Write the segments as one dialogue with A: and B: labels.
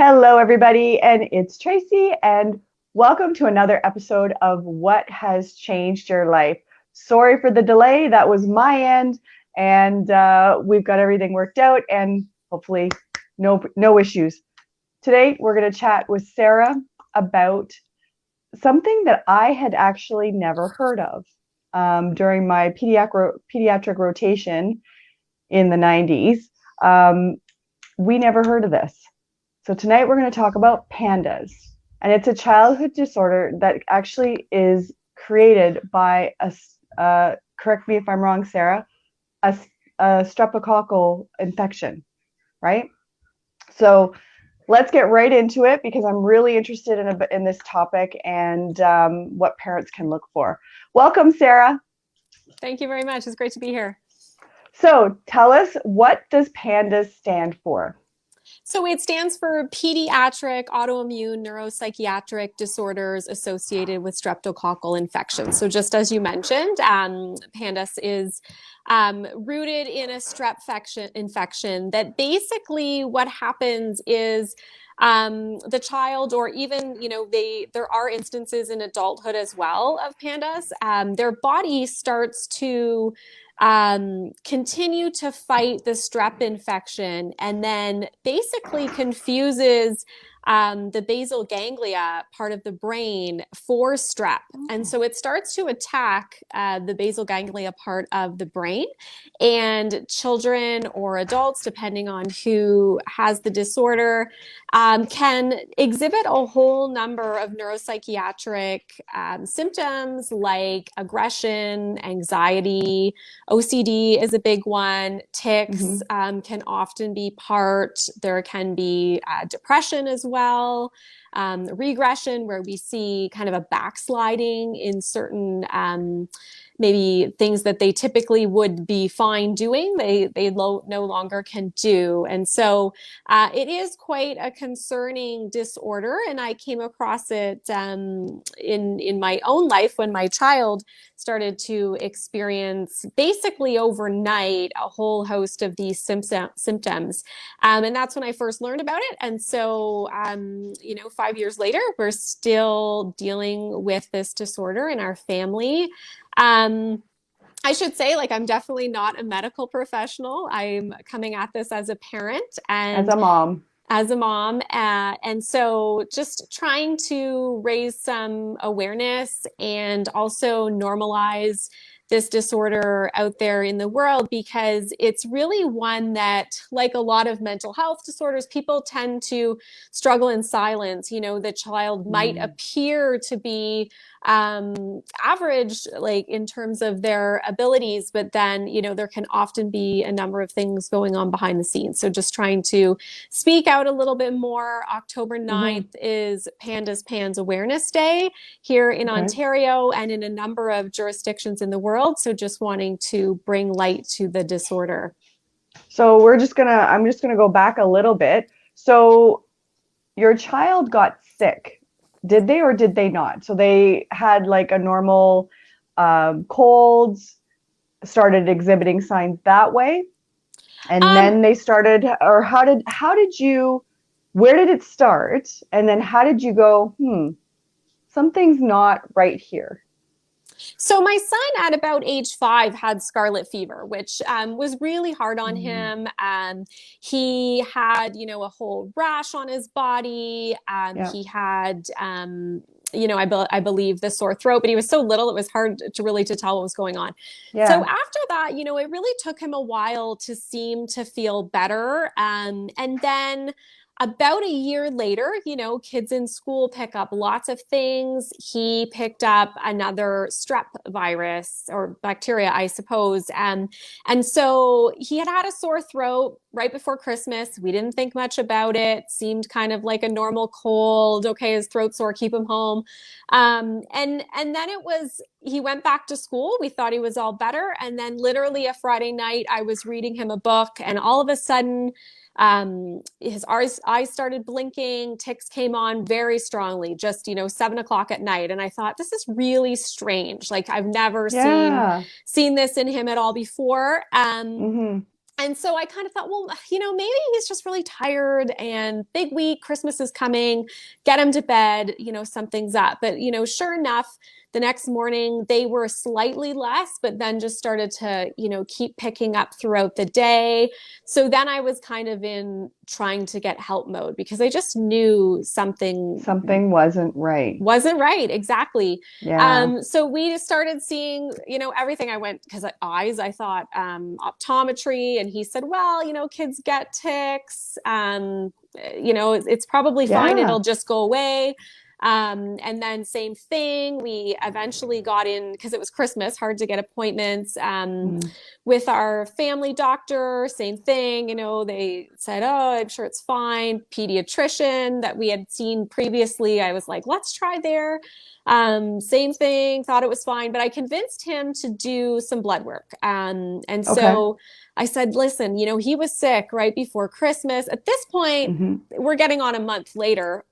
A: Hello, everybody, and it's Tracy, and welcome to another episode of What Has Changed Your Life. Sorry for the delay, that was my end, and we've got everything worked out, and hopefully no issues. Today, we're going to chat with Sara about something that I had actually never heard of during my pediatric rotation in the 90s. We never heard of this. So tonight we're going to talk about PANDAS, and it's a childhood disorder that actually is created by correct me if I'm wrong, Sara, a streptococcal infection, right? So let's get right into it because I'm really interested in this topic and what parents can look for. Welcome, Sara.
B: Thank you very much. It's great to be here.
A: So tell us, what does PANDAS stand for?
B: So it stands for Pediatric Autoimmune Neuropsychiatric Disorders Associated with Streptococcal Infections. So just as you mentioned, PANDAS is rooted in a strep infection that basically what happens is the child, or even, there are instances in adulthood as well of PANDAS, their body starts to continue to fight the strep infection and then basically confuses the basal ganglia part of the brain for strep. And so it starts to attack the basal ganglia part of the brain, and children or adults, depending on who has the disorder, can exhibit a whole number of neuropsychiatric symptoms like aggression, anxiety. OCD is a big one. Tics can often be part. There can be depression as well. Regression, where we see kind of a backsliding in certain maybe things that they typically would be fine doing, they no longer can do. And so it is quite a concerning disorder. And I came across it in my own life when my child started to experience basically overnight a whole host of these symptoms. And that's when I first learned about it. And so, 5 years later, we're still dealing with this disorder in our family. I should say, I'm definitely not a medical professional. I'm coming at this as a parent and
A: As a mom.
B: And so just trying to raise some awareness and also normalize this disorder out there in the world, because it's really one that, like a lot of mental health disorders, people tend to struggle in silence. The child might appear to be average, in terms of their abilities, but then, there can often be a number of things going on behind the scenes. So just trying to speak out a little bit more. October 9th is PANS Awareness Day here in Ontario and in a number of jurisdictions in the world. So just wanting to bring light to the disorder.
A: So I'm just gonna go back a little bit. So your child got sick. Did they or did they not? So they had a normal colds, started exhibiting signs that way, and then they started, or where did it start? And then how did you go, something's not right here?
B: So my son at about age 5 had scarlet fever, which was really hard on him. He had, a whole rash on his body. He had, I believe the sore throat, but he was so little, it was hard to tell what was going on. Yeah. So after that, it really took him a while to seem to feel better. And then about a year later, kids in school pick up lots of things. He picked up another strep virus or bacteria, I suppose. And so he had a sore throat right before Christmas. We didn't think much about it. Seemed kind of like a normal cold. Okay, his throat's sore, keep him home. And then he went back to school. We thought he was all better. And then literally a Friday night, I was reading him a book, and all of a sudden, his eyes started blinking, tics came on very strongly, just 7:00 at night. And I thought, this is really strange. I've never seen this in him at all before. And so I kind of thought, well, maybe he's just really tired and big week, Christmas is coming, get him to bed, something's up. But, sure enough, the next morning they were slightly less, but then just started to, keep picking up throughout the day. So then I was kind of in trying to get help mode because I just knew something
A: wasn't right.
B: Wasn't right. Exactly.
A: Yeah.
B: So we just started seeing, everything. I went because I thought optometry, and he said, well, kids get ticks. It's probably fine.
A: Yeah.
B: It'll just go away. And then same thing, we eventually got in because it was Christmas, hard to get appointments with our family doctor. Same thing, they said, oh, I'm sure it's fine. Pediatrician that we had seen previously, I was like, let's try there. Same thing, thought it was fine, but I convinced him to do some blood work. And so I said, listen, he was sick right before Christmas. At this point, we're getting on a month later.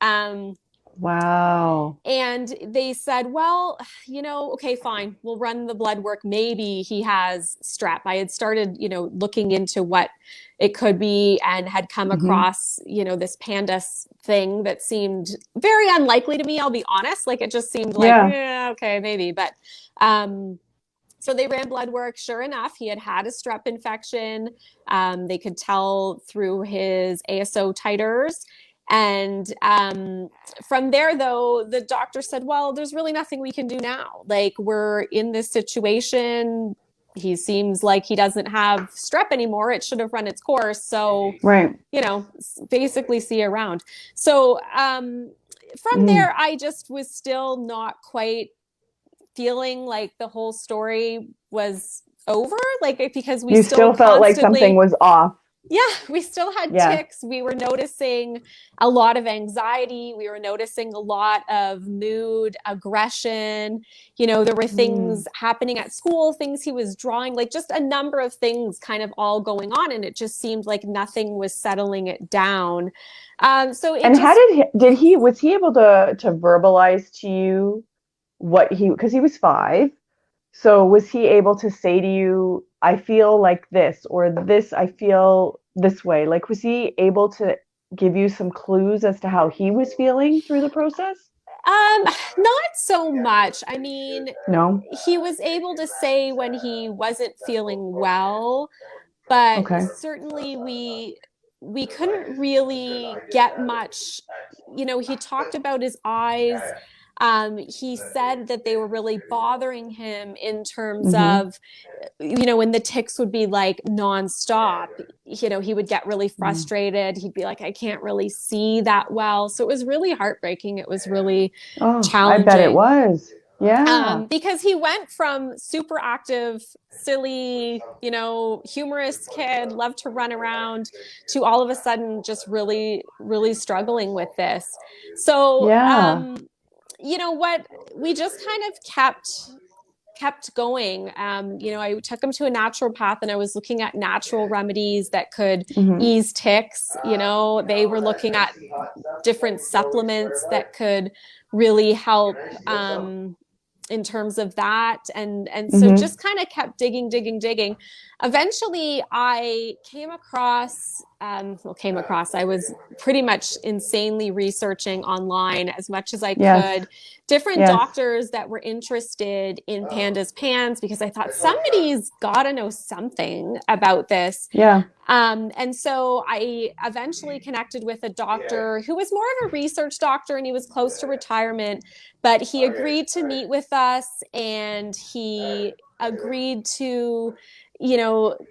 A: Wow.
B: And they said, well, okay, fine. We'll run the blood work. Maybe he has strep. I had started, looking into what it could be and had come across, this PANDAS thing that seemed very unlikely to me. I'll be honest. Like it just seemed like, yeah, okay, maybe. But, so they ran blood work. Sure enough, he had a strep infection. They could tell through his ASO titers. And from there, though, the doctor said, well, there's really nothing we can do now. Like, we're in this situation. He seems like he doesn't have strep anymore. It should have run its course. So, basically see you around. So from there, I just was still not quite feeling like the whole story was over. Like, because we still
A: felt like something was off.
B: Yeah, we still had tics. We were noticing a lot of anxiety. We were noticing a lot of mood, aggression. There were things happening at school, things he was drawing, like just a number of things kind of all going on. And it just seemed like nothing was settling it down. How was
A: he able to verbalize to you because he was 5. So was he able to say to you, I feel like this, or this, I feel this way? Like, was he able to give you some clues as to how he was feeling through the process?
B: Not so much. I mean,
A: no,
B: he was able to say when he wasn't feeling well, but certainly we couldn't really get much. He talked about his eyes. He said that they were really bothering him in terms of, when the tics would be like nonstop, he would get really frustrated. He'd be like, I can't really see that well. So it was really heartbreaking. It was really challenging.
A: I bet it was. Yeah.
B: Because he went from super active, silly, humorous kid, loved to run around, to all of a sudden just really, really struggling with this. So, what we just kind of kept going. I took him to a naturopath, and I was looking at natural remedies that could ease tics. They were looking at different supplements that could really help in terms of that. And so just kind of kept digging. Eventually I came across, I was pretty much insanely researching online as much as I could, different doctors that were interested in PANDAS PANS, because I thought somebody's got to know something about this. And so I eventually connected with a doctor who was more of a research doctor, and he was close to retirement, but he agreed to meet with us, and he agreed to,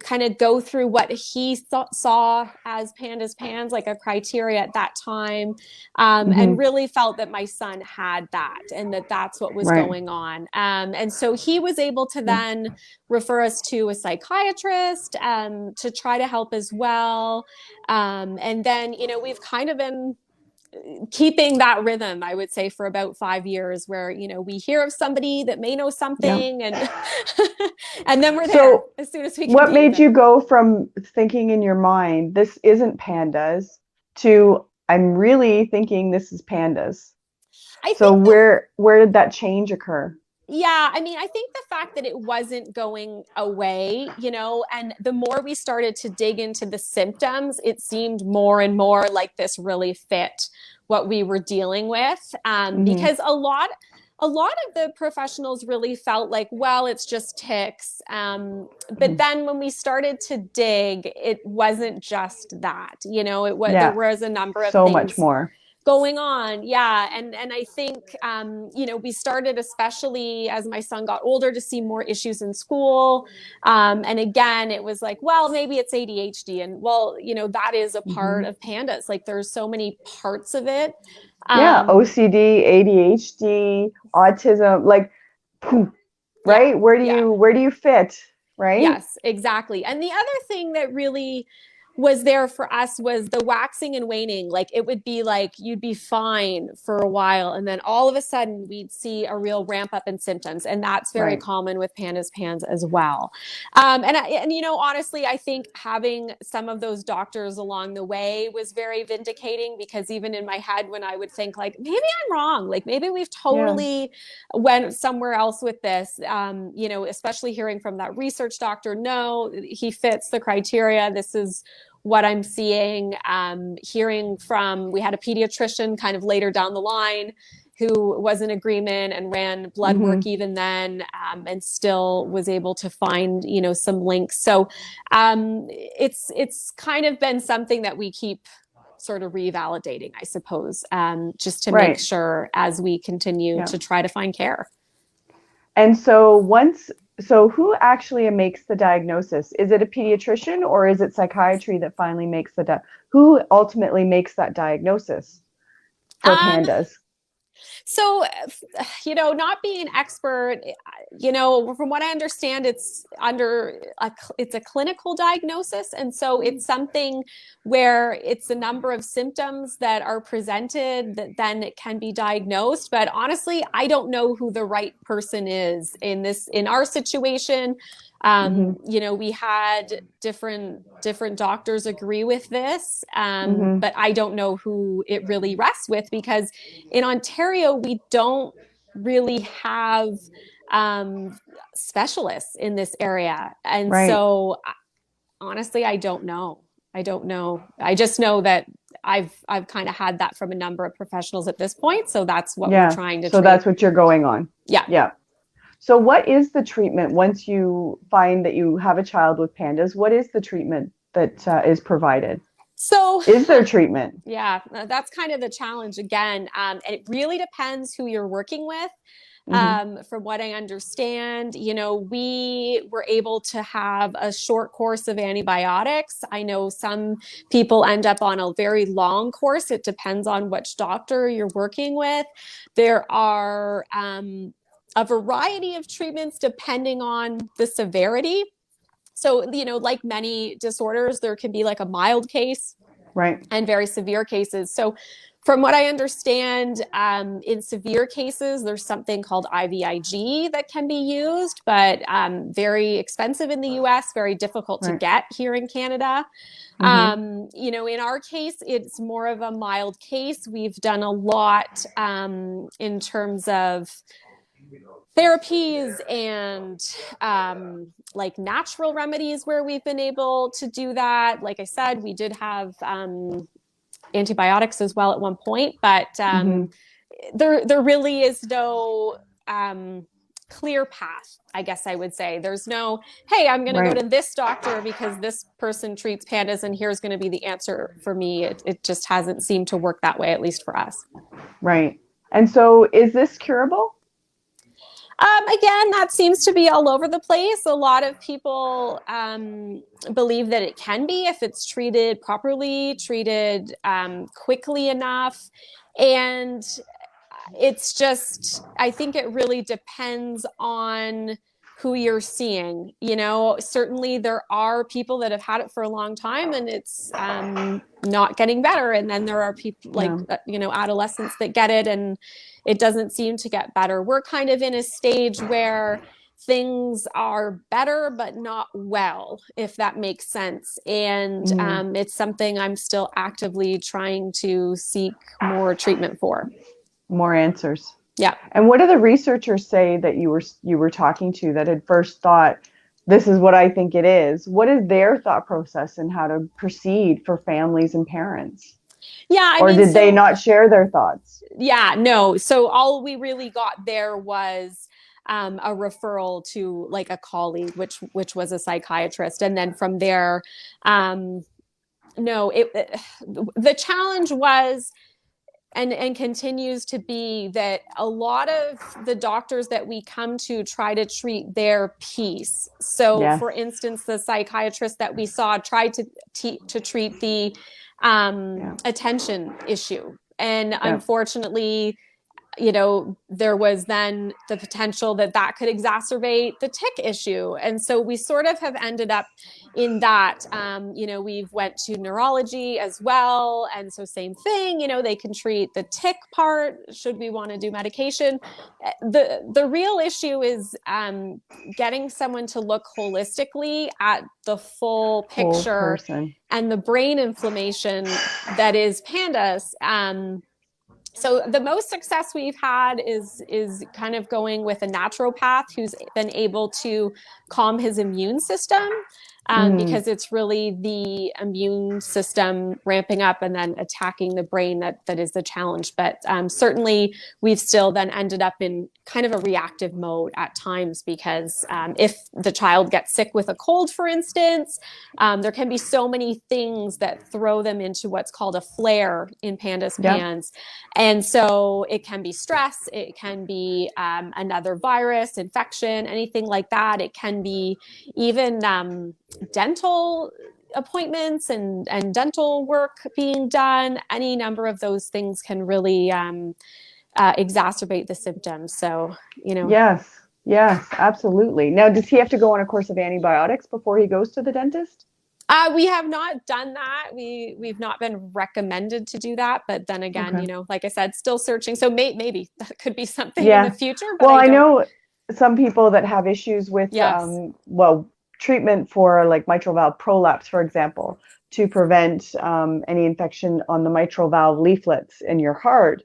B: kind of go through what he saw as PANDAS PANS, like a criteria at that time, and really felt that my son had that, and that's what was going on. And so he was able to then refer us to a psychiatrist to try to help as well. And then, we've kind of been keeping that rhythm, I would say, for about 5 years, where, we hear of somebody that may know something, and and then we're there as soon as we can.
A: What made you go from thinking in your mind, this isn't PANDAS, to I'm really thinking this is PANDAS? Where did that change occur?
B: Yeah, I mean, I think the fact that it wasn't going away, and the more we started to dig into the symptoms, it seemed more and more like this really fit what we were dealing with.
A: Hmm.
B: Because a lot of the professionals really felt like, well, it's just tics. But
A: Hmm.
B: then when we started to dig, it wasn't just that. There
A: Yeah,
B: was a number of
A: so much
B: things
A: more.
B: going on. Yeah. And I think, we started, especially as my son got older, to see more issues in school. And again, it was like, well, maybe it's ADHD. And well, that is a part
A: Hmm.
B: of PANDAS. Like there's so many parts of it.
A: Yeah,
B: Um,
A: OCD, ADHD, autism, like, poof,
B: yeah.
A: right? Where do
B: Yeah.
A: you fit, right?
B: Yes, exactly. And the other thing that really was there for us was the waxing and waning. Like it would be like you'd be fine for a while, and then all of a sudden we'd see a real ramp up in symptoms, and that's very
A: Right.
B: common with PANDAS PANS as well. Honestly, I think having some of those doctors along the way was very vindicating, because even in my head, when I would think like maybe I'm wrong, like maybe we've
A: Yeah.
B: totally went somewhere else with this, especially hearing from that research doctor, no, he fits the criteria. This is what I'm seeing. We had a pediatrician kind of later down the line who was in agreement and ran blood
A: Hmm.
B: work even then, and still was able to find, some links. So it's kind of been something that we keep sort of revalidating, I suppose, just to make
A: Right.
B: sure as we continue
A: Yeah.
B: to try to find care.
A: And so who actually makes the diagnosis? Is it a pediatrician or is it psychiatry that finally makes who ultimately makes that diagnosis for
B: Um,
A: pandas?
B: So, not being an expert, from what I understand, it's a clinical diagnosis. And so it's something where it's a number of symptoms that are presented that then it can be diagnosed. But honestly, I don't know who the right person is in our situation.
A: Hmm.
B: We had different doctors agree with this,
A: Hmm.
B: but I don't know who it really rests with, because in Ontario, we don't really have specialists in this area. And
A: Right.
B: so, honestly, I don't know. I don't know. I just know that I've kind of had that from a number of professionals at this point. So that's what we're
A: Yeah.
B: trying to
A: So
B: treat.
A: that's what you're going on.
B: Yeah.
A: Yeah. So what is the treatment once you find that you have a child with pandas? What is the treatment that is provided?
B: So
A: Is there treatment?
B: yeah, that's kind of the challenge again. And it really depends who you're working with.
A: Hmm.
B: From what I understand, we were able to have a short course of antibiotics. I know some people end up on a very long course. It depends on which doctor you're working with. There are a variety of treatments depending on the severity. So, like many disorders, there can be like a mild case
A: Right.
B: and very severe cases. So, from what I understand, in severe cases, there's something called IVIG that can be used, but very expensive in the US, very difficult to
A: Right.
B: get here in Canada.
A: Hmm.
B: In our case, it's more of a mild case. We've done a lot in terms of therapies and like natural remedies where we've been able to do that. Like I said, we did have antibiotics as well at one point, but
A: Hmm.
B: there really is no clear path, I guess I would say. There's no, hey, I'm going to go
A: Right.
B: to this doctor because this person treats pandas and here's going to be the answer for me. It just hasn't seemed to work that way, at least for us.
A: Right. And so is this curable?
B: Again, that seems to be all over the place. A lot of people believe that it can be if it's treated properly, treated quickly enough. And it's just, I think it really depends on who you're seeing. Certainly there are people that have had it for a long time and it's not getting better. And then there are people like,
A: Yeah.
B: adolescents that get it and it doesn't seem to get better. We're kind of in a stage where things are better but not well, if that makes sense. And
A: Hmm.
B: it's something I'm still actively trying to seek more treatment for.
A: More answers.
B: Yeah.
A: And what do the researchers say that you were talking to that had first thought, this is what I think it is? What is their thought process and how to proceed for families and parents?
B: Yeah, I
A: Or
B: mean,
A: did they
B: so
A: not share their thoughts?
B: yeah, no. So all we really got there was a referral to like a colleague, which was a psychiatrist, and then from there, um, no, the challenge was and continues to be that a lot of the doctors that we come to try to treat their piece. So,
A: Yes.
B: for instance, the psychiatrist that we saw tried to treat the
A: Yeah.
B: attention issue, and
A: Yeah.
B: unfortunately, there was then the potential that that could exacerbate the tick issue. And so we sort of have ended up in that, we've went to neurology as well. And so same thing, they can treat the tick part, should we want to do medication. The real issue is getting someone to look holistically at the full
A: Whole
B: picture
A: person.
B: and the brain inflammation that is PANDAS. So the most success we've had is kind of going with a naturopath who's been able to calm his immune system,
A: Mm.
B: because it's really the immune system ramping up and then attacking the brain that is the challenge. But certainly we've still then ended up in kind of a reactive mode at times, because if the child gets sick with a cold, for instance, there can be so many things that throw them into what's called a flare in PANDAS
A: Yeah.
B: PANS. And so it can be stress, it can be another virus, infection, anything like that. It can be even dental appointments and dental work being done. Any number of those things can really exacerbate the symptoms. So,
A: Yes. Yes, absolutely. Now, does he have to go on a course of antibiotics before he goes to the dentist?
B: We have not done that. We've not been recommended to do that. But then again,
A: Okay.
B: like I said, still searching. So maybe that could be something in the
A: Yeah.
B: future, but
A: Well,
B: I
A: I
B: don't.
A: know some people that have issues with,
B: Yes.
A: treatment for like mitral valve prolapse, for example, to prevent any infection on the mitral valve leaflets in your heart.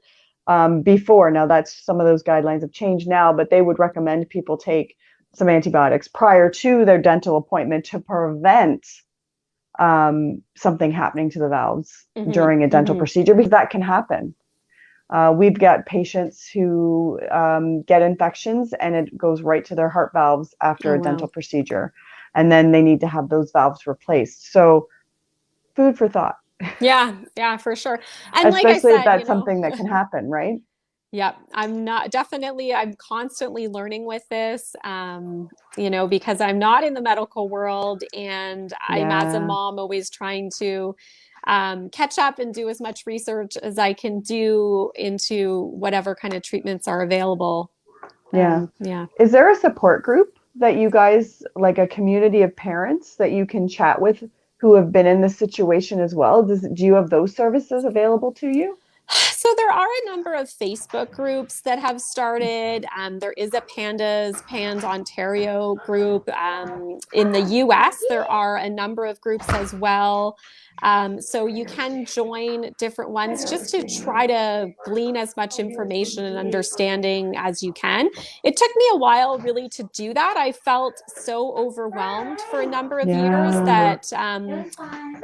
A: Before, now that's some of those guidelines have changed now, but they would recommend people take some antibiotics prior to their dental appointment to prevent something happening to the valves
B: Mm-hmm.
A: during a dental
B: Mm-hmm.
A: procedure, because that can happen. We've got patients who get infections and it goes right to their heart valves after
B: Oh,
A: a dental
B: wow.
A: procedure. And then they need to have those valves replaced. So, food for thought,
B: Yeah, yeah, for sure. And like I
A: especially if
B: said,
A: that's something that can happen, right?
B: yeah, I'm constantly learning with this, because I'm not in the medical world, and I'm, as a
A: Yeah,
B: mom, always trying to catch up and do as much research as I can do into whatever kind of treatments are available.
A: yeah.
B: Yeah.
A: Is there a support group that you guys, like a community of parents that you can chat with who have been in this situation as well? Do you have those services available to you?
B: So there are a number of Facebook groups that have started. There is a PANS Ontario group. In the US, there are a number of groups as well. So you can join different ones just to try to glean as much information and understanding as you can. It took me a while really to do that. I felt so overwhelmed for a number of years
A: Yeah.
B: that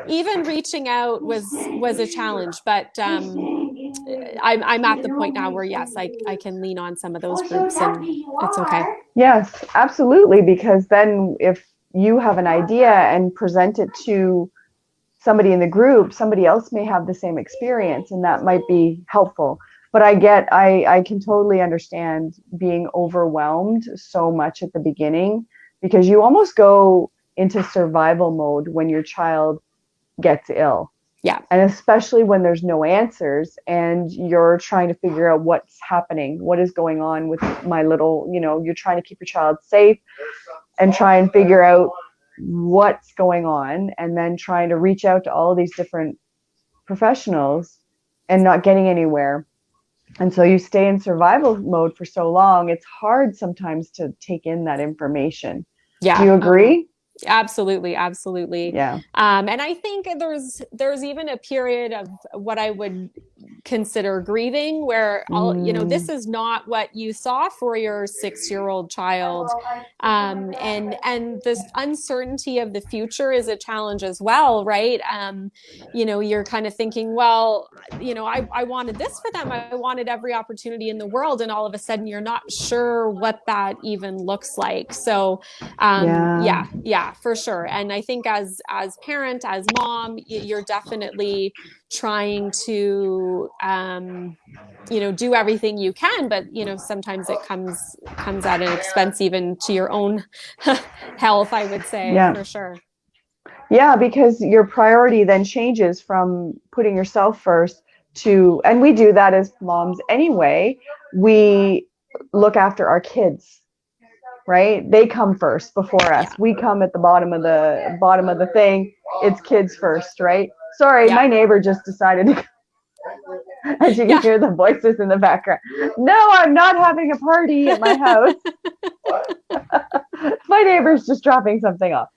B: even reaching out was a challenge. But I'm at the point now where yes, I can lean on some of those groups and it's okay.
A: Yes, absolutely. Because then if you have an idea and present it to somebody in the group, somebody else may have the same experience and that might be helpful. But I can totally understand being overwhelmed so much at the beginning, because you almost go into survival mode when your child gets ill.
B: Yeah.
A: And especially when there's no answers and you're trying to figure out what's happening, what is going on with my little, you're trying to keep your child safe and try and figure out what's going on, and then trying to reach out to all these different professionals and not getting anywhere. And so you stay in survival mode for so long, it's hard sometimes to take in that information. Do
B: Yeah.
A: you
B: Uh-huh.
A: agree?
B: Absolutely, absolutely.
A: Yeah.
B: And I think there's even a period of what I would consider grieving, where all, this is not what you saw for your 6-year-old child. And this uncertainty of the future is a challenge as well, right? You're kind of thinking, well, I wanted this for them. I wanted every opportunity in the world. And all of a sudden you're not sure what that even looks like. So, yeah, for sure. And I think as parent, as mom, you're definitely trying to, do everything you can, but, sometimes it comes at an expense even to your own health, I would say, for sure.
A: Yeah, because your priority then changes from putting yourself first to, and we do that as moms anyway, we look after our kids, right? They come first before us. We come at the bottom of the thing. It's kids first, right? Sorry, my neighbor just decided to, as you can hear the voices in the background. No, I'm not having a party at my house. My neighbor's just dropping something off.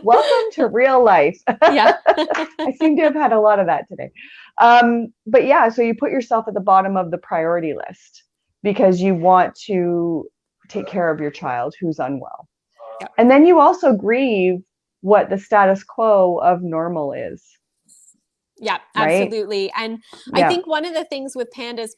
A: Welcome to real life. I seem to have had a lot of that today. But yeah, so you put yourself at the bottom of the priority list because you want to take care of your child who's unwell. And then you also grieve what the status quo of normal is.
B: Yeah, absolutely. Right? And I think one of the things with PANDAS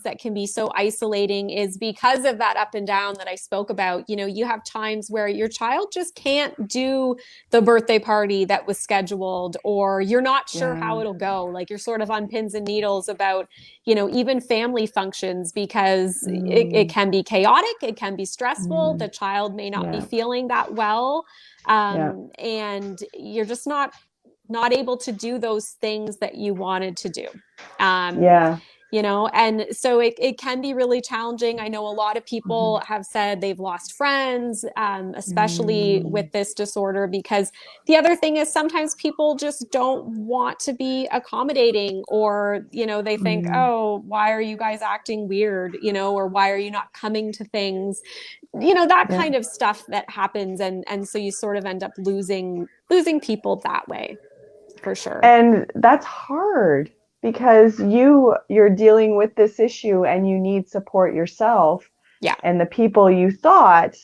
B: that can be so isolating is because of that up and down that I spoke about. You have times where your child just can't do the birthday party that was scheduled, or you're not sure how it'll go. Like you're sort of on pins and needles about, even family functions, because it can be chaotic. It can be stressful. The child may not be feeling that well. And you're just not able to do those things that you wanted to do. And so it can be really challenging. I know a lot of people have said they've lost friends, especially with this disorder, because the other thing is sometimes people just don't want to be accommodating, or, they think, oh, why are you guys acting weird? Or why are you not coming to things? That kind of stuff that happens. And so you sort of end up losing people that way. For sure.
A: And that's hard because you're dealing with this issue and you need support yourself.
B: Yeah.
A: And the people you thought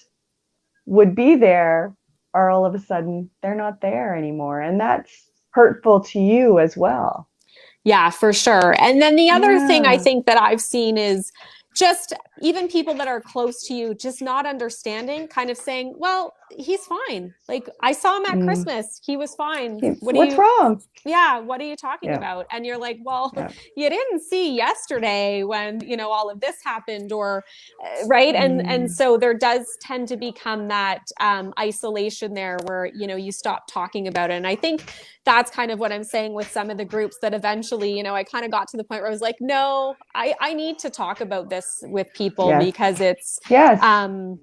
A: would be there are all of a sudden, they're not there anymore. And that's hurtful to you as well.
B: Yeah, for sure. And then the other thing I think that I've seen is just even people that are close to you just not understanding, kind of saying, well, he's fine. Like I saw him at Christmas. He was fine.
A: What's wrong?
B: Yeah. What are you talking about? And you're like, well, you didn't see yesterday when, all of this happened, or right. And so there does tend to become that isolation there where, you stop talking about it. And I think that's kind of what I'm saying with some of the groups that eventually, I kind of got to the point where I was like, no, I need to talk about this with people because it's challenging.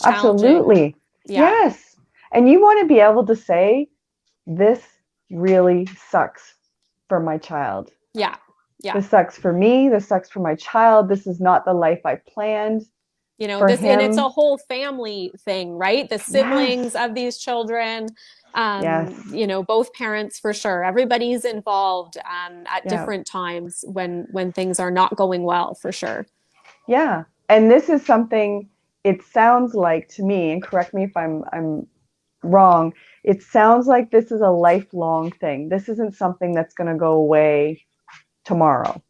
A: Absolutely. Yes. And you want to be able to say, this really sucks for my child.
B: Yeah.
A: This sucks for me. This sucks for my child. This is not the life I planned. For him.
B: And it's a whole family thing, right? The siblings of these children, both parents, for sure. Everybody's involved at different times when things are not going well, for sure.
A: Yeah. And this is something, it sounds like to me, and correct me if I'm wrong, it sounds like this is a lifelong thing. This isn't something that's going to go away tomorrow.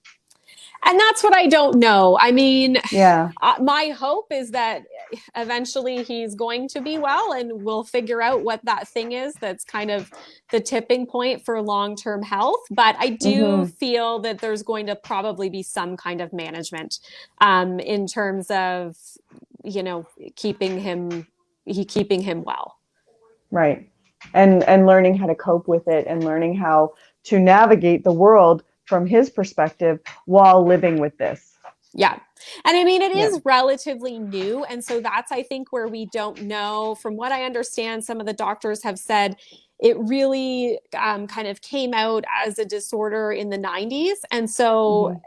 B: And that's what I don't know. I mean, my hope is that eventually he's going to be well and we'll figure out what that thing is that's kind of the tipping point for long-term health. But I do feel that there's going to probably be some kind of management in terms of, keeping him well. Right.
A: And learning how to cope with it and learning how to navigate the world from his perspective while living with this.
B: Yeah. And I mean, it is relatively new. And so that's, I think, where we don't know. From what I understand, some of the doctors have said it really kind of came out as a disorder in the 90s. And so,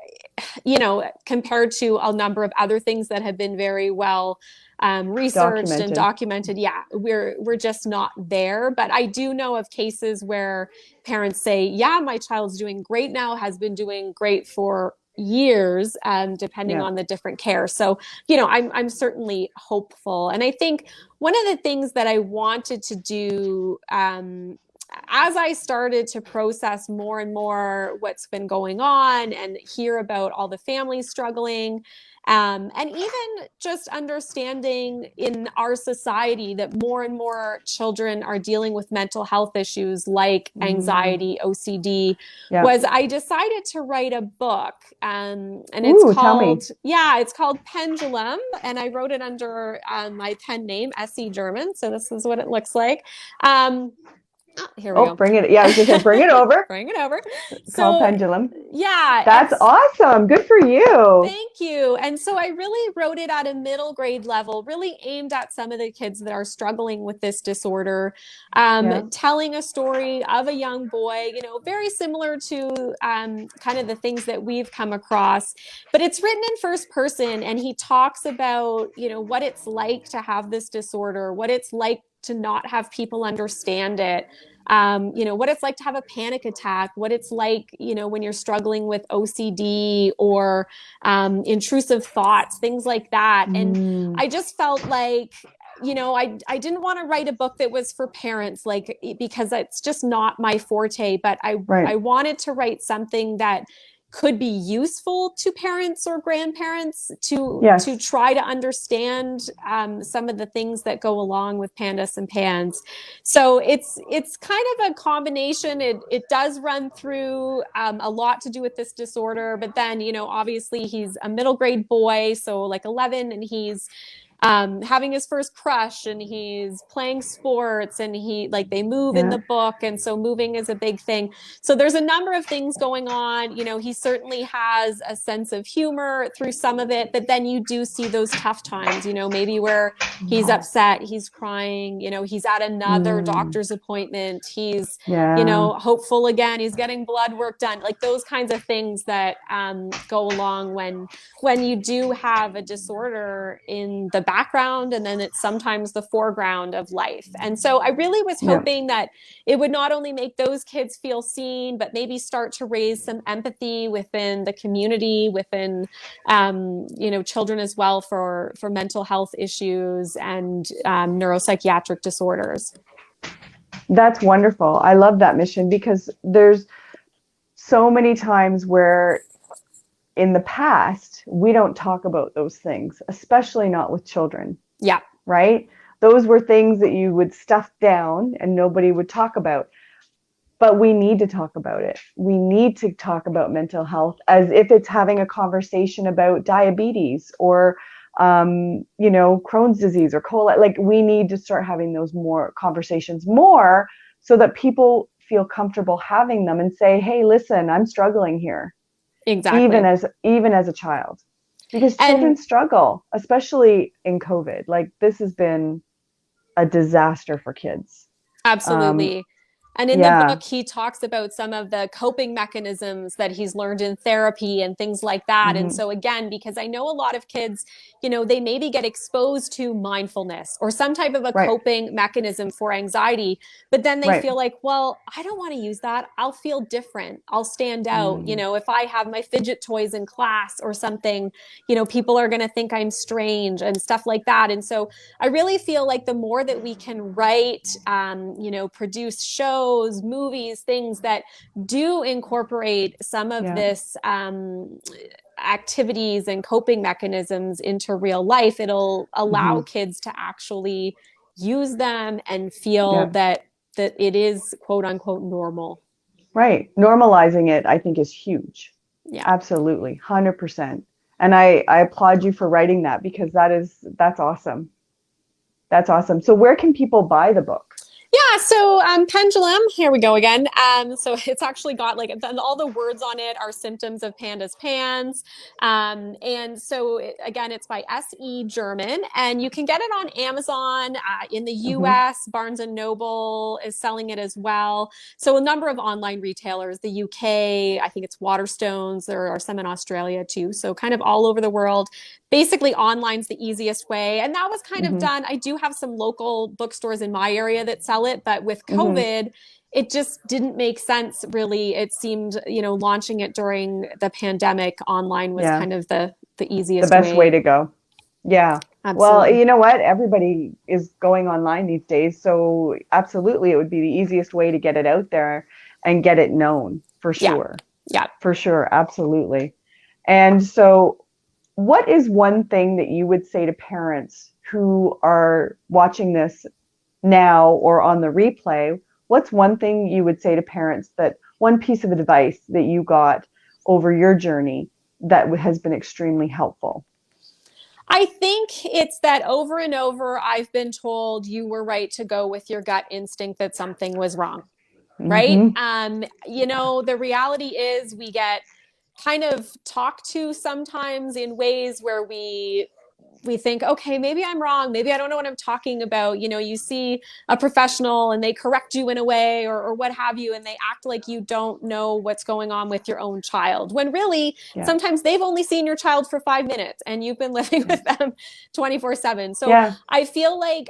B: compared to a number of other things that have been very well researched and documented. Yeah, we're just not there. But I do know of cases where parents say, yeah, my child's doing great now, has been doing great for years, depending on the different care. So, I'm certainly hopeful. And I think one of the things that I wanted to do, as I started to process more and more what's been going on and hear about all the families struggling, and even just understanding in our society that more and more children are dealing with mental health issues like anxiety, OCD, was I decided to write a book. And it's called Pendulum. And I wrote it under my pen name, S.E. German. So this is what it looks like. Here we go.
A: Bring it. Yeah, I was going to say, bring it over.
B: Bring it over.
A: Called Pendulum.
B: Yeah.
A: That's awesome. Good for you.
B: Thank you. And so I really wrote it at a middle grade level, really aimed at some of the kids that are struggling with this disorder, telling a story of a young boy, very similar to kind of the things that we've come across, but it's written in first person. And he talks about, what it's like to have this disorder, what it's like to not have people understand it, what it's like to have a panic attack, what it's like, when you're struggling with OCD or intrusive thoughts, things like that. And I just felt like, I didn't want to write a book that was for parents, because it's just not my forte, but I wanted to write something that could be useful to parents or grandparents to try to understand some of the things that go along with PANDAS and PANS. So it's kind of a combination. It does run through a lot to do with this disorder, but then, obviously he's a middle grade boy, so like 11, and he's having his first crush, and he's playing sports, and they move in the book. And so moving is a big thing. So there's a number of things going on. He certainly has a sense of humor through some of it, but then you do see those tough times, maybe where he's upset, he's crying, he's at another doctor's appointment, he's, hopeful again, he's getting blood work done, like those kinds of things that go along when you do have a disorder in the background, and then it's sometimes the foreground of life. And so I really was hoping that it would not only make those kids feel seen, but maybe start to raise some empathy within the community, within children as well, for mental health issues and neuropsychiatric disorders.
A: That's wonderful. I love that mission, because there's so many times where in the past, we don't talk about those things, especially not with children.
B: Yeah.
A: Right? Those were things that you would stuff down and nobody would talk about. But we need to talk about it. We need to talk about mental health as if it's having a conversation about diabetes or, Crohn's disease or coli. Like, we need to start having those conversations more so that people feel comfortable having them and say, hey, listen, I'm struggling here.
B: Exactly.
A: Even as a child, because children struggle, especially in COVID. Like, this has been a disaster for kids.
B: Absolutely. And in the book, he talks about some of the coping mechanisms that he's learned in therapy and things like that. And so again, because I know a lot of kids, they maybe get exposed to mindfulness or some type of a coping mechanism for anxiety, but then they feel like, well, I don't want to use that. I'll feel different. I'll stand out. If I have my fidget toys in class or something, people are going to think I'm strange and stuff like that. And so I really feel like the more that we can write, produce shows, movies, things that do incorporate some of this activities and coping mechanisms into real life, it'll allow kids to actually use them and feel that it is quote unquote normal.
A: Right. Normalizing it, I think, is huge.
B: Yeah,
A: absolutely. 100%. And I applaud you for writing that, because that's awesome. That's awesome. So where can people buy the book?
B: Yeah, so Pendulum, here we go again. So it's actually got like all the words on it are symptoms of pandas pans. And so again, it's by S.E. German, and you can get it on Amazon. In the
A: Mm-hmm.
B: US, Barnes and Noble is selling it as well. So a number of online retailers, the UK, I think it's Waterstones, there are some in Australia too. So kind of all over the world. Basically, online's the easiest way. And that was kind of
A: Mm-hmm.
B: done. I do have some local bookstores in my area that sell it, but with
A: Mm-hmm.
B: COVID, it just didn't make sense really. It seemed, launching it during the pandemic online was
A: Yeah.
B: kind of the
A: The
B: easiest
A: best way
B: way.
A: to go. Yeah. Well,
B: Absolutely.
A: you know what? Everybody is going online these days. So absolutely, it would be the easiest way to get it out there and get it known for
B: Yeah.
A: sure.
B: Yeah.
A: For sure. Absolutely. And so, what is one thing that you would say to parents who are watching this now or on the replay? What's one thing you would say to parents, that one piece of advice that you got over your journey that has been extremely helpful?
B: I think it's that over and over, I've been told you were right to go with your gut instinct that something was wrong, right?
A: Mm-hmm.
B: The reality is we get kind of talked to sometimes in ways where we think, okay, maybe I'm wrong. Maybe I don't know what I'm talking about. You see a professional and they correct you in a way or what have you, and they act like you don't know what's going on with your own child. When really,
A: Yeah.
B: sometimes they've only seen your child for 5 minutes and you've been living
A: Yeah.
B: with them 24/7. So
A: Yeah.
B: I feel like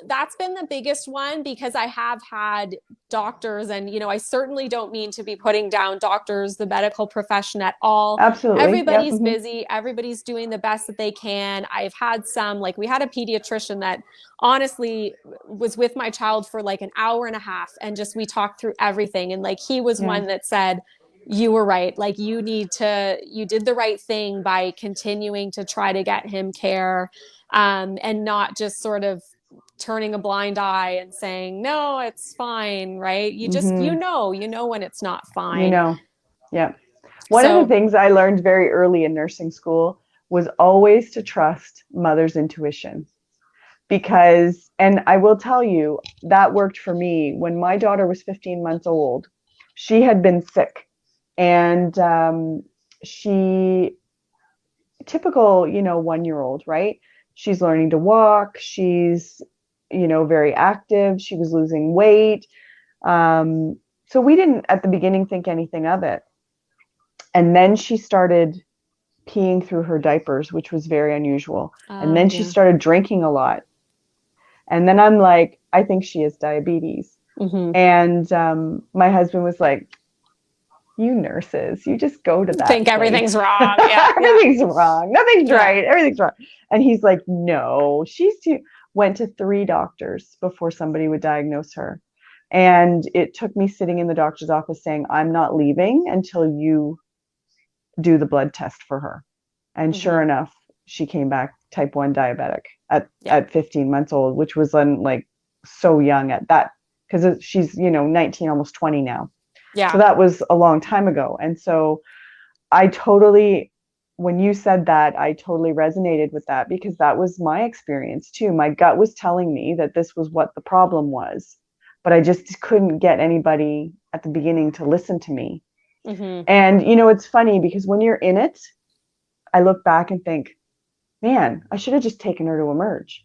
B: that's been the biggest one because I have had doctors, and I certainly don't mean to be putting down doctors, the medical profession at all.
A: Absolutely. Yep.
B: Everybody's
A: Mm-hmm.
B: busy, everybody's doing the best that they can. I've had some, like we had a pediatrician that honestly was with my child for like an hour and a half, and just we talked through everything, and like he was
A: Yeah.
B: one that said, you were right, like you did the right thing by continuing to try to get him care, and not just sort of turning a blind eye and saying no, it's fine, right? You just
A: Mm-hmm.
B: when it's not
A: You
B: fine.
A: know. Yeah. One of the
B: So
A: things I learned very early in nursing school was always to trust mother's intuition. Because, and I will tell you, that worked for me when my daughter was 15 months old. She had been sick, and she, typical, 1 year old, right? She's learning to walk. She's, very active. She was losing weight. So we didn't at the beginning think anything of it. And then she started peeing through her diapers, which was very unusual. And then she
B: yeah.
A: started drinking a lot. And then I'm like, I think she has diabetes.
B: Mm-hmm.
A: And my husband was like, you nurses, you just go to that
B: Think
A: place.
B: everything's wrong. Yeah, yeah,
A: Everything's wrong. Nothing's
B: yeah.
A: right. Everything's wrong. And he's like, no, went to 3 doctors before somebody would diagnose her. And it took me sitting in the doctor's office saying, I'm not leaving until you do the blood test for her. And
B: Mm-hmm.
A: sure enough, she came back type 1 diabetic at,
B: Yeah,
A: at 15 months old, which was like so young at that, because she's, 19, almost 20 now. So
B: yeah.
A: that was a long time ago. And so I totally, when you said that, I totally resonated with that, because that was my experience too. My gut was telling me that this was what the problem was, but I just couldn't get anybody at the beginning to listen to me.
B: Mm-hmm.
A: And, it's funny because when you're in it, I look back and think, man, I should have just taken her to Emerge.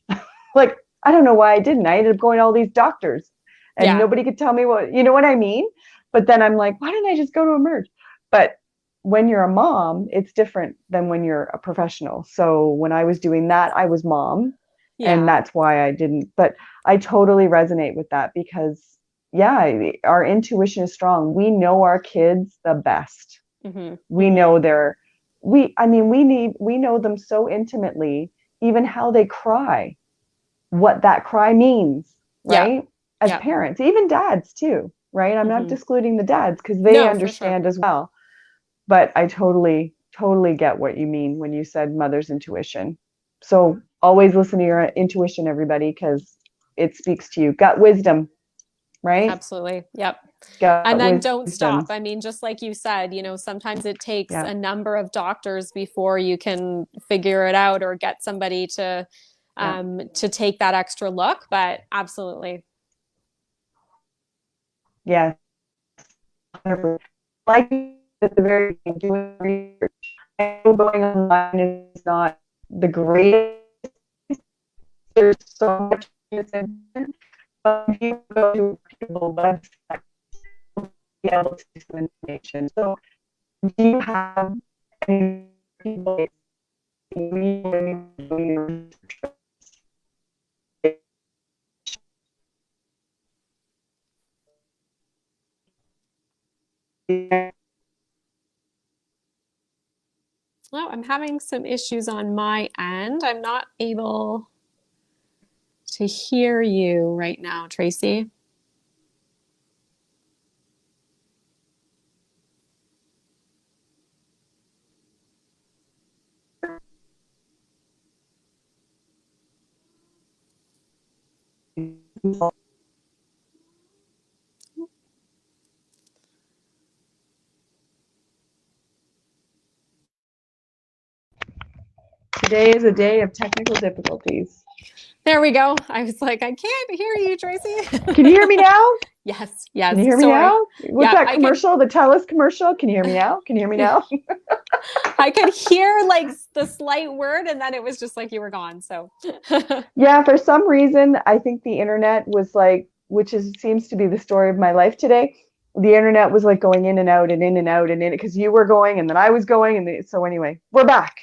A: Like, I don't know why I didn't. I ended up going to all these doctors and
B: Yeah,
A: nobody could tell me you know what I mean? But then I'm like, why didn't I just go to Emerge? But when you're a mom, it's different than when you're a professional. So when I was doing that, I was mom, and
B: yeah.
A: that's why I didn't. But I totally resonate with that because, yeah, our intuition is strong. We know our kids the best.
B: Mm-hmm.
A: We
B: Mm-hmm.
A: know we know them so intimately, even how they cry, what that cry means,
B: Yeah,
A: right? As
B: yeah.
A: parents, even dads too, right? I'm not
B: Mm-hmm.
A: excluding the dads because they
B: No, for sure.
A: understand as well. But I totally, totally get what you mean when you said mother's intuition. So always listen to your intuition, everybody, because it speaks to you. Gut wisdom, right?
B: Absolutely. Yep. And
A: Gut
B: then don't stop.
A: wisdom.
B: I mean, just like you said, sometimes it takes
A: Yeah.
B: a number of doctors before you can figure it out or get somebody
A: Yeah.
B: to take that extra look. But absolutely.
A: Yes. Like at the very beginning, doing research. I know going online is not the greatest. There's so much misinformation, but if you go to a reputable website, you'll be able to see some information. So, do you have any people doing research?
B: Oh, I'm having some issues on my end. I'm not able to hear you right now, Tracy.
A: Today is a day of technical difficulties.
B: There we go. I was like, I can't hear you, Tracy.
A: Can you hear me now?
B: Yes,
A: Can you hear me
B: sorry.
A: now? What's
B: Yeah,
A: that commercial? The TELUS commercial? Can you hear me now? Can you hear me now?
B: I could hear like the slight word, and then it was just like you were gone. So
A: Yeah, for some reason, I think the internet was like, seems to be the story of my life today. The internet was like going in and out and in and out and in because you were going and then I was going so anyway, we're back.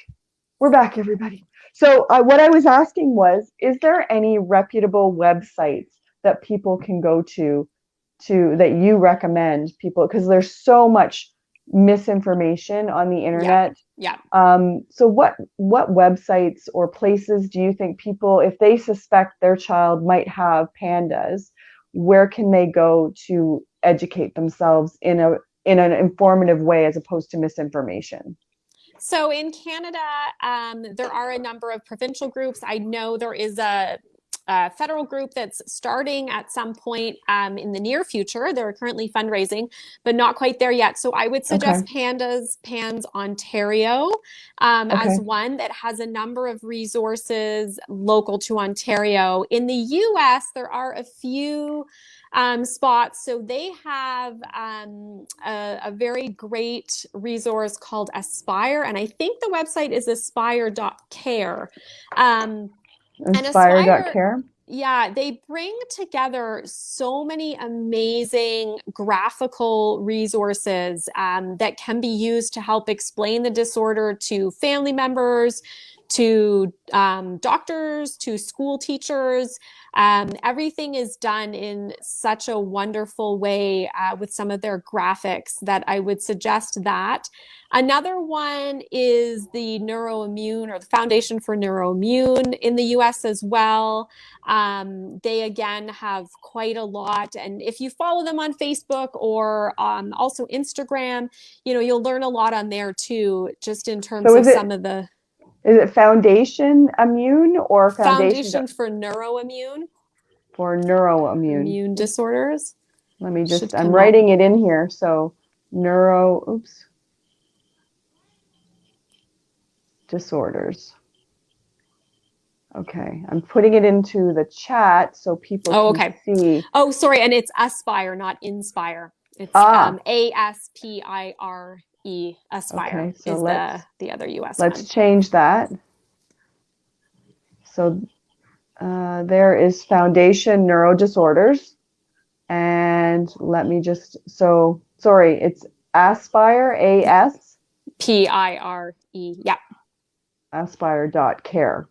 A: We're back, everybody. So what I was asking was, is there any reputable websites that people can go to that you recommend people? Because there's so much misinformation on the internet.
B: yeah.
A: So what websites or places do you think people, if they suspect their child might have PANDAS, where can they go to educate themselves in an informative way as opposed to misinformation?
B: So in Canada, there are a number of provincial groups. I know there is a federal group that's starting at some point in the near future. They're currently fundraising, but not quite there yet. So I would suggest PANS Ontario as one that has a number of resources local to Ontario. In the US, there are a few spots. So they have a very great resource called Aspire, and I think the website is aspire.care.
A: Inspire.care.
B: Yeah, they bring together so many amazing graphical resources that can be used to help explain the disorder to family members, to doctors, to school teachers. Everything is done in such a wonderful way with some of their graphics that I would suggest that. Another one is the Neuroimmune, or the Foundation for Neuroimmune in the US as well. They again have quite a lot. And if you follow them on Facebook or also Instagram, you'll learn a lot on there too, just in terms of some of the.
A: Is it Foundation Immune or
B: Foundation for Neuroimmune?
A: For neuroimmune.
B: Immune disorders.
A: Let me just, I'm writing it in here. So disorders. Okay, I'm putting it into the chat so people can see.
B: Oh, sorry, and it's Aspire, not Inspire. It's Aspire. Aspire is the other US one.
A: Let's change that. So there is Foundation Neuro Disorders. And let me just, sorry, it's Aspire,
B: Aspire, yeah.
A: Aspire.care.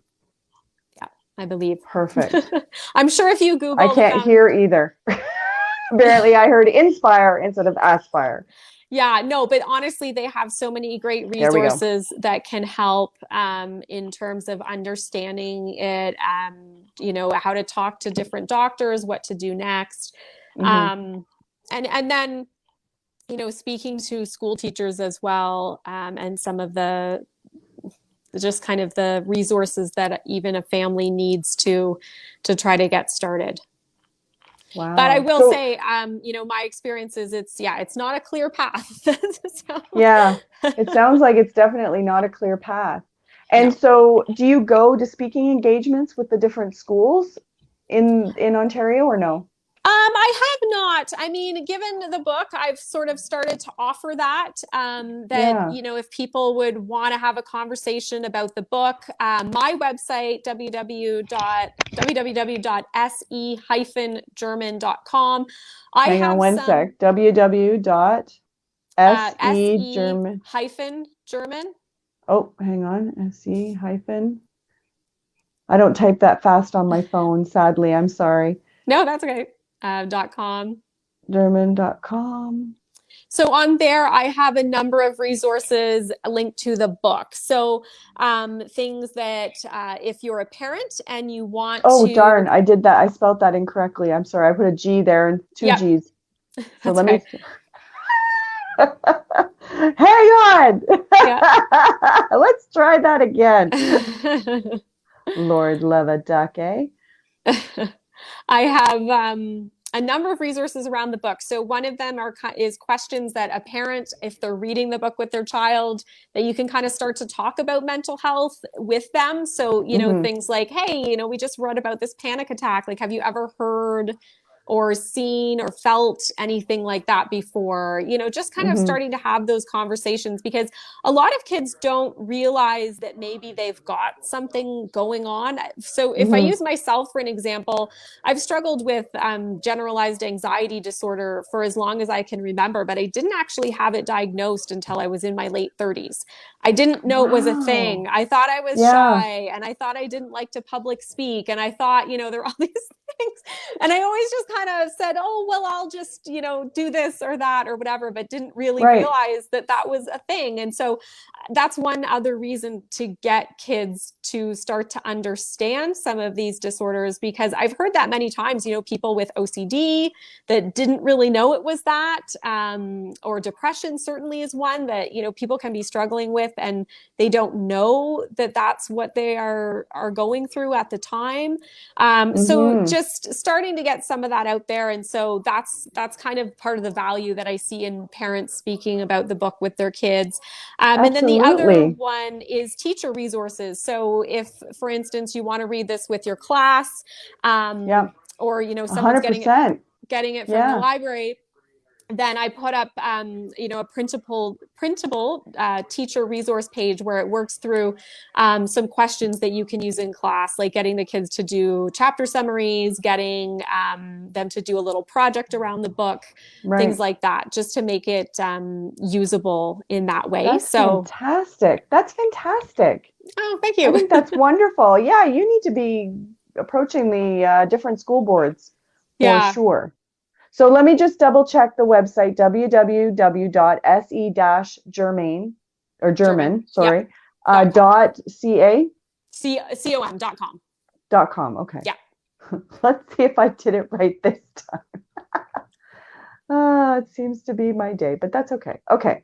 B: Yeah, I believe.
A: Perfect.
B: I'm sure if you Google.
A: I can't hear either. Apparently I heard Inspire instead of Aspire.
B: Yeah, no, but honestly, they have so many great resources that can help in terms of understanding it, how to talk to different doctors, what to do next. And then, speaking to school teachers as well, and some of the just kind of the resources that even a family needs to try to get started.
A: Wow.
B: But I will say, my experience is it's not a clear path.
A: Yeah, it sounds like it's definitely not a clear path. And so do you go to speaking engagements with the different schools in Ontario or no?
B: I have not. I mean, given the book, I've sort of started to offer that, that,
A: Yeah.
B: if people would want to have a conversation about the book, my website, www.se-german.com. I
A: Hang on
B: have
A: one
B: some,
A: sec. www.se German.
B: se-german.
A: Oh, hang on. SE hyphen. I don't type that fast on my phone, sadly. I'm sorry.
B: No, that's okay. .com.
A: German.com.
B: So on there, I have a number of resources linked to the book. So things that if you're a parent and you want
A: Oh, darn.
B: to,
A: I did that. I spelled that incorrectly. I'm sorry. I put a G there and two
B: yep,
A: G's. So
B: that's
A: let me.
B: okay.
A: Hang on.
B: Yeah.
A: Let's try that again. Lord love a duck, eh?
B: I have a number of resources around the book. So one of them is questions that a parent, if they're reading the book with their child, that you can kind of start to talk about mental health with them. So,
A: Hmm.
B: things like, hey, we just read about this panic attack. Like, have you ever heard or seen or felt anything like that before? Just kind of
A: Hmm.
B: starting to have those conversations, because a lot of kids don't realize that maybe they've got something going on. So if I
A: Hmm.
B: use myself for an example, I've struggled with generalized anxiety disorder for as long as I can remember, but I didn't actually have it diagnosed until I was in my late 30s. I didn't know it was a thing.
A: Wow.
B: I thought I was
A: Yeah.
B: shy, and I thought I didn't like to public speak, and I thought, there are all these things. And I always just kind of said, oh, well, I'll just, do this or that or whatever, but didn't really
A: Right.
B: realize that that was a thing. And so that's one other reason to get kids to start to understand some of these disorders, because I've heard that many times, people with OCD that didn't really know it was that, or depression certainly is one that, people can be struggling with, and they don't know that that's what they are going through at the time. So
A: Hmm.
B: just starting to get some of that out there. And so that's kind of part of the value that I see in parents speaking about the book with their kids. And then the other
A: Absolutely.
B: one is teacher resources. So if, for instance, you want to read this with your class,
A: Yep.
B: or
A: A
B: someone's
A: hundred
B: getting it
A: percent.
B: from the
A: Yeah.
B: library, then I put up, a printable teacher resource page where it works through some questions that you can use in class, like getting the kids to do chapter summaries, getting them to do a little project around the book, things
A: Right.
B: like that, just to make it usable in that way.
A: That's
B: So,
A: fantastic. That's fantastic.
B: oh, thank
A: I
B: you.
A: think that's wonderful. Yeah, you need to be approaching the different school boards for
B: Yeah.
A: sure. So let me just double check the website, www.se-germain or
B: German.
A: German,
B: Yep.
A: sorry,
B: .com. com.
A: dot com. Okay.
B: Yeah.
A: Let's see if I did it right this time. It seems to be my day, but that's okay. Okay.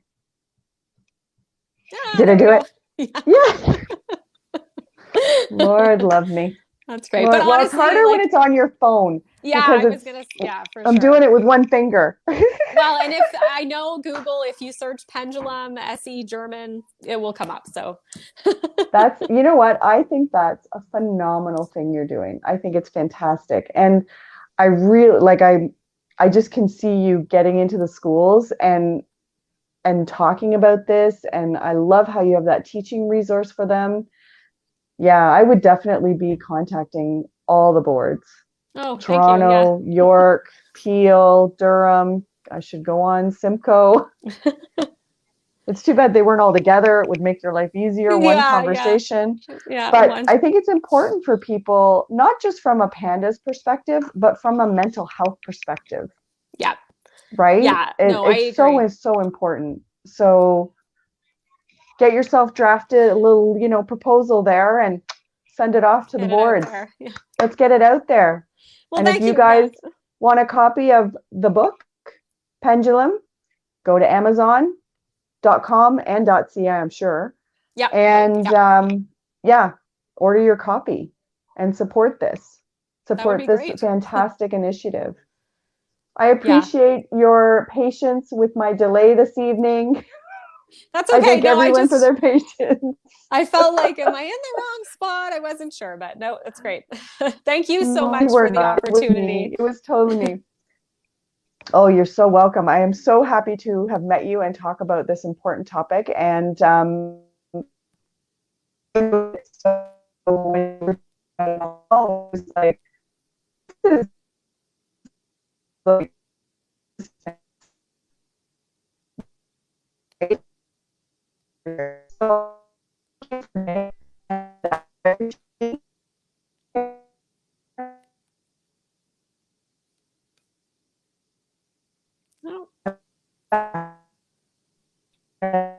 B: Ah,
A: Did I
B: there we
A: do
B: go.
A: it?
B: Yeah.
A: Yeah. Lord love me.
B: That's great. But
A: Lord, well, it's
B: honestly,
A: harder when
B: like,
A: it's on your phone
B: yeah,
A: because
B: I was
A: it's
B: gonna, yeah, for
A: I'm doing
B: sure.
A: it with one finger.
B: Well, and if I know Google, if you search Pendulum, SE German, it will come up. So,
A: That's, you know what? I think that's a phenomenal thing you're doing. I think it's fantastic. And I really like I just can see you getting into the schools and talking about this, and I love how you have that teaching resource for them. Yeah, I would definitely be contacting all the boards.
B: oh, thank you. Yeah.
A: Toronto, York, Peel, Durham. I should go on Simcoe. It's too bad they weren't all together. It would make your life easier, one
B: Yeah. Yeah.
A: conversation.
B: Yeah.
A: But
B: One.
A: I think it's important for people, not just from a PANDAS perspective, but from a mental health perspective,
B: Yeah.
A: right?
B: Yeah.
A: It,
B: No, I
A: it's so
B: agree.
A: is so important. So get yourself drafted a little, proposal there and send it off to the
B: Get it out
A: boards.
B: there. Yeah.
A: Let's get it out there.
B: Well,
A: And if
B: thank
A: you
B: you.
A: guys
B: Yes.
A: want a copy of the book, Pendulum, go to Amazon.com and .ca, I'm sure.
B: Yeah. Both.
A: And
B: Yeah.
A: yeah, order your copy and support this.
B: That would
A: Support
B: be
A: this
B: great.
A: fantastic initiative. I
B: Yeah.
A: appreciate your patience with my delay this evening.
B: That's
A: I
B: okay.
A: thank
B: No,
A: everyone for their patience.
B: I felt like, am I in the wrong spot? I wasn't sure, but no, that's great. Thank you so
A: No, you
B: much
A: were
B: for the
A: not. It was
B: opportunity.
A: me. It was totally me. Oh, you're so welcome. I am so happy to have met you and talk about this important topic. And so when we were it was like, this is like, so
B: Oh.